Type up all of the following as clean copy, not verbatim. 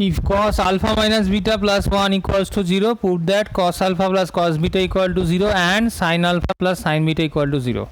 If cos alpha minus beta plus 1 equals to 0, put that cos alpha plus cos beta equal to 0 and sin alpha plus sin beta equal to 0.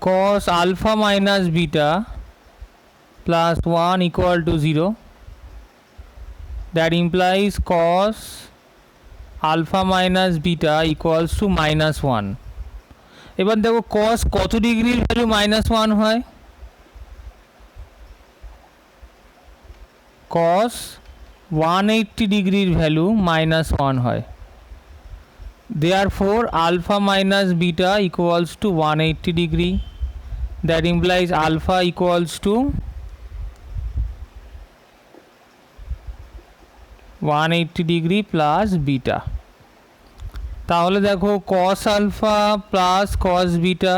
Cos alpha minus beta plus 1 equal to 0, that implies cos alpha minus beta equals to minus 1. এবার দেখো cos কত ডিগ্রির value -1 হয়? cos 180 ডিগ্রির value -1 হয়। Therefore alpha minus beta equals to 180 degree. That implies alpha equals to 180 degree plus beta. তাহলে দেখো cos alpha plus cos beta,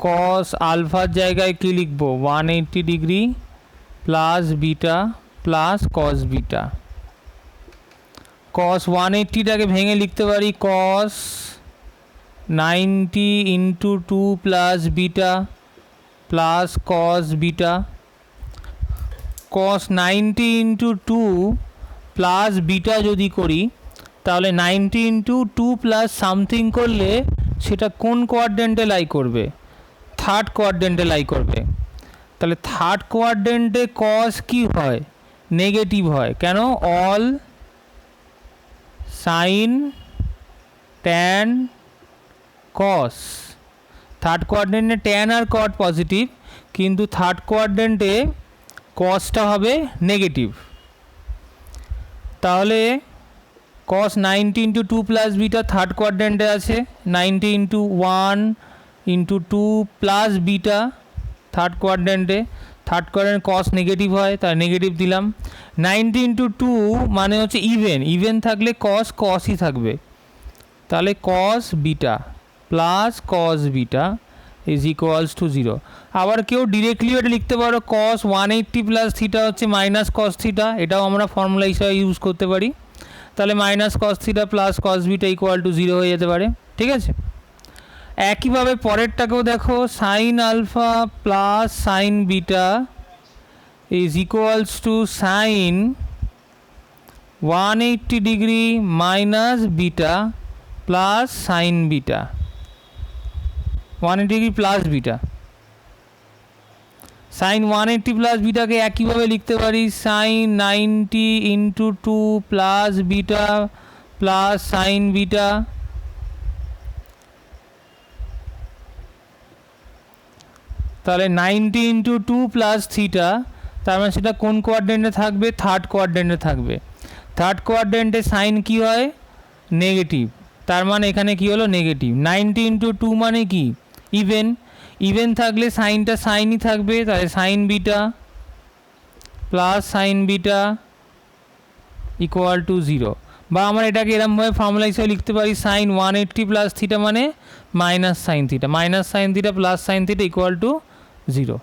cos alpha জায়গায় কি লিখবো 180 degree plus beta plus cos beta. cos 180 টাকে ভেঙে লিখতে পারি cos 90 into 2 plus beta plus cos beta. cos 90 into 2 plus beta যদি করি তাহলে 90 into 2 plus সামথিং করলে সেটা কোন কোয়াড্রেন্টে লাই করবে? থার্ড কোয়াড্রেন্টে লাই করবে। তাহলে থার্ড কোয়াড্রেন্টে cos কি হয়? নেগেটিভ হয়। কেন? All sine tan cos। Third কোয়াড্রেন্টে ট্যান আর কট পজিটিভ, কিন্তু থার্ড কোয়াড্রেন্টে cosটা হবে নেগেটিভ। তাহলে cos 90 into 2 plus beta third কোয়াড্রেন্টে আছে, 90 into 1 into 2 plus beta third কোয়াড্রেন্টে। থার্ড কোয়াড্রেন্ট cos নেগেটিভ হয়, তাই নেগেটিভ দিলাম। 90 into 2 মানে হচ্ছে ইভেন, ইভেন থাকলে cosই থাকবে। তাহলে cos beta plus cos beta is equals to 0। আবার কেউ ডিরেক্টলি এটা লিখতে পারো cos 180 প্লাস থিটা হচ্ছে মাইনাস cos থিটা, এটাও আমরা ফর্মুলা হিসাবে ইউজ করতে পারি। তাহলে minus cos theta plus cos beta equal to 0 হয়ে যেতে পারে। ঠিক আছে, একইভাবে পরেরটাকেও দেখো sine alpha plus sine beta is equals to sine 180 degree minus beta plus sine beta, 180 degree plus beta. Sine 180 plus বিটাকে একইভাবে লিখতে পারি sine 90 into 2 plus beta plus sine beta. তাহলে 90 ইন্টু 2 প্লাস থিটা, তার মানে সেটা কোন কোয়াড্রেন্টে থাকবে? থার্ড কোয়াড্রেন্টে থাকবে। থার্ড কোয়াড্রেন্টে সাইন কি হয়? নেগেটিভ, তার মানে এখানে কি হলো? নেগেটিভ। 90 ইন্টু 2 মানে কি? ইভেন, ইভেন থাকলে সাইনটা সাইনই থাকবে, তাহলে sine beta plus sine beta equal to 0। বা আমরা এটাকে এরমভাবে ফর্মুলা হিসেবে লিখতে পারি সাইন 180 প্লাস থিটা মানে minus sine theta, minus sine theta plus sine theta equal to 0।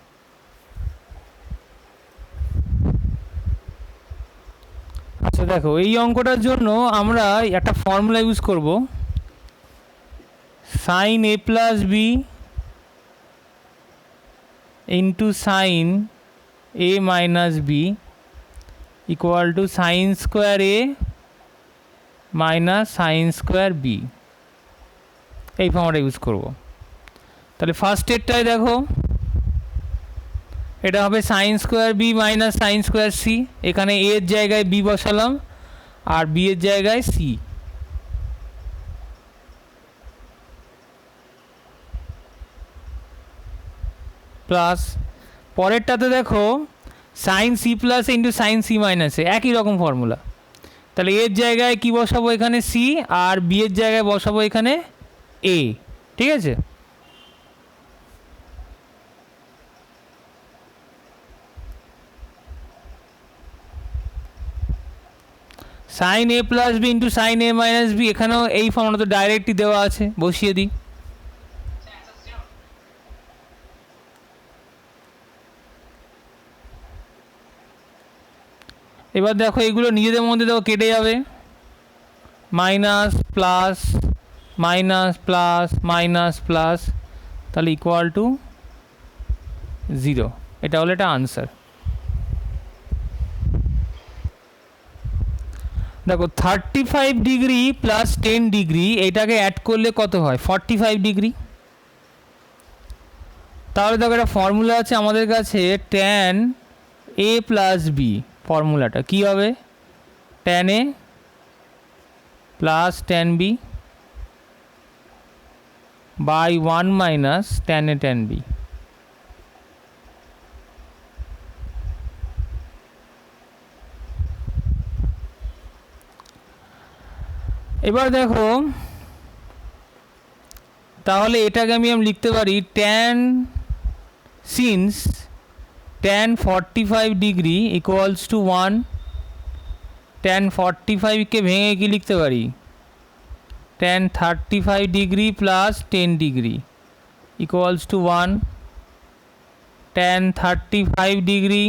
আচ্ছা দেখো, এই অঙ্কটার জন্য আমরা একটা ফর্মুলা ইউজ করব, sine a plus B into sine a minus B equal to sine square a minus sine square B. এই ফর্মুলাটা ইউজ করব। তাহলে ফার্স্ট স্টেপটায় দেখো, এটা হবে sine square B minus sine square C. এখানে a এর জায়গায় b বসালাম আর b এর জায়গায় c, প্লাস পরেরটাতে দেখো sine C plus into sine C minus A, একই রকম ফর্মুলা। তাহলে এর জায়গায় কি বসাবো? এখানে সি, আর বি এর জায়গায় বসাবো এখানে এ। ঠিক আছে, সাইন এ প্লাস বি ইন্টু সাইন এ মাইনাস বি, এখানেও এই ফর্মুলা তো ডাইরেক্টই দেওয়া আছে, বসিয়ে দিই। এবার দেখো এগুলো নিজেদের মধ্যে দেখো কেটে যাবে, minus plus minus plus minus plus তাহলে ইকুয়াল টু 0। এটা হলো এটা আনসার। দেখো 35 ডিগ্রি প্লাস 10 ডিগ্রি এটাকে অ্যাড করলে কত হয়? 45 ডিগ্রি। তাহলে দেখো একটা ফর্মুলা আছে আমাদের কাছে, ট্যান এ প্লাস বি। ফর্মুলাটা কী হবে? Tan A plus tan B by 1 minus tan A tan B. এবার দেখো, তাহলে এটাকে আমি লিখতে পারি tan since tan 45 degree equals to 1, tan 45কে ভেঙে কি লিখতে পারি? Tan 35 degree plus 10 degree equals to 1, tan 35 degree.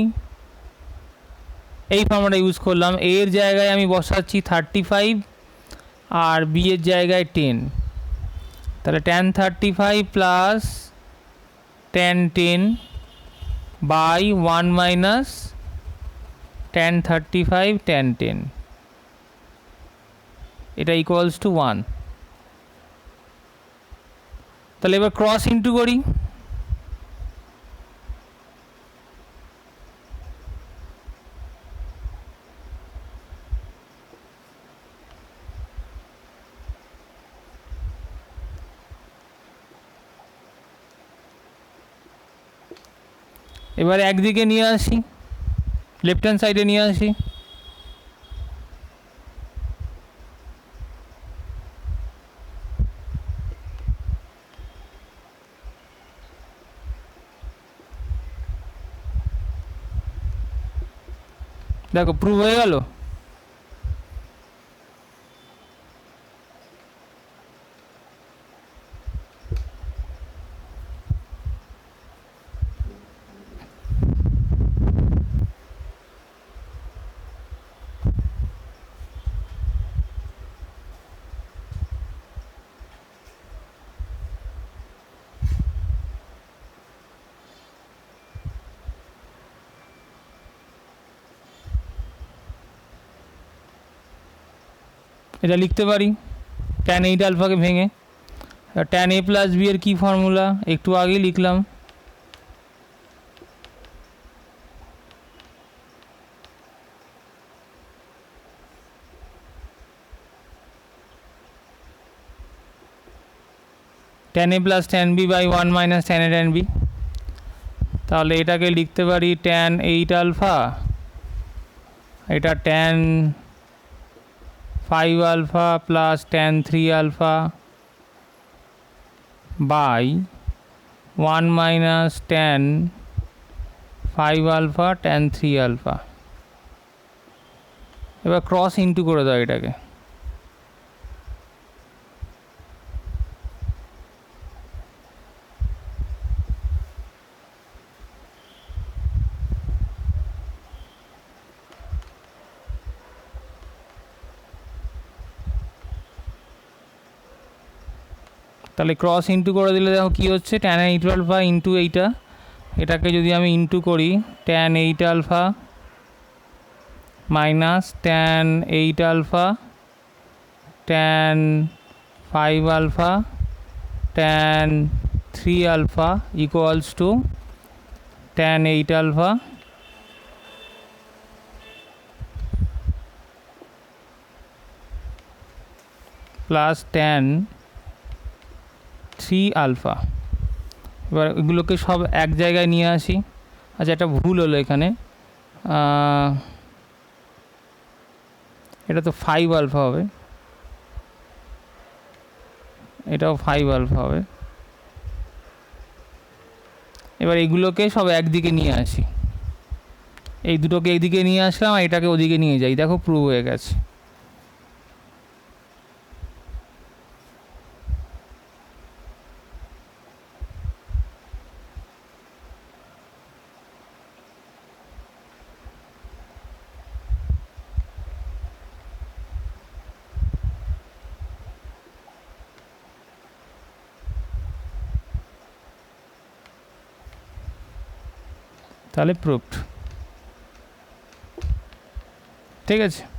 এই ফর্মুলাটা ইউজ করলাম। এর জায়গায় আমি বসাচ্ছি 35 আর বি এর জায়গায় 10। তাহলে ট্যান 35 প্লাস tan 10 by 1 minus tan 35 tan 10, এটা ইকুয়ালস টু 1। তাহলে এবার ক্রস ইন্টু করি। এবার একদিকে নিয়ে আসি, লেফট হ্যান্ড সাইডে নিয়ে আসি। দেখো প্রুভ হয়ে গেল। এটা লিখতে পারি ট্যান 8 আলফাকে ভেঙে। ট্যান এ প্লাস বি এর কী ফর্মুলা? একটু আগেই লিখলাম, tan A plus tan B by 1 minus tan A tan B. তাহলে এটাকে লিখতে পারি ট্যান 8 আলফা, এটা tan 5 alpha plus tan 3 alpha by 1 minus tan 5 alpha tan 3 alpha. এবার ক্রস ইন্টু করে দাও এটাকে। তাহলে ক্রস ইন্টু করে দিলে দেখো কী হচ্ছে, ট্যান 8 আলফা ইন্টু এইটা, এটাকে যদি আমি ইন্টু করি tan 8 alpha minus tan 8 alpha tan 5 alpha tan 3 alpha equals to tan 8 alpha plus tan 3 alpha. এবার এগুলোকে সব এক জায়গায় নিয়ে আসি। আচ্ছা, একটা ভুল হলো এখানে, এটা তো 5 আলফা হবে, এটাও 5 আলফা হবে। এবার এগুলোকে সব একদিকে নিয়ে আসি, এই দুটোকে এইদিকে নিয়ে আসলাম আর এটাকে ওদিকে নিয়ে যাই। দেখো প্রুভ হয়ে গেছে। তাহলে প্রুফড। ঠিক আছে।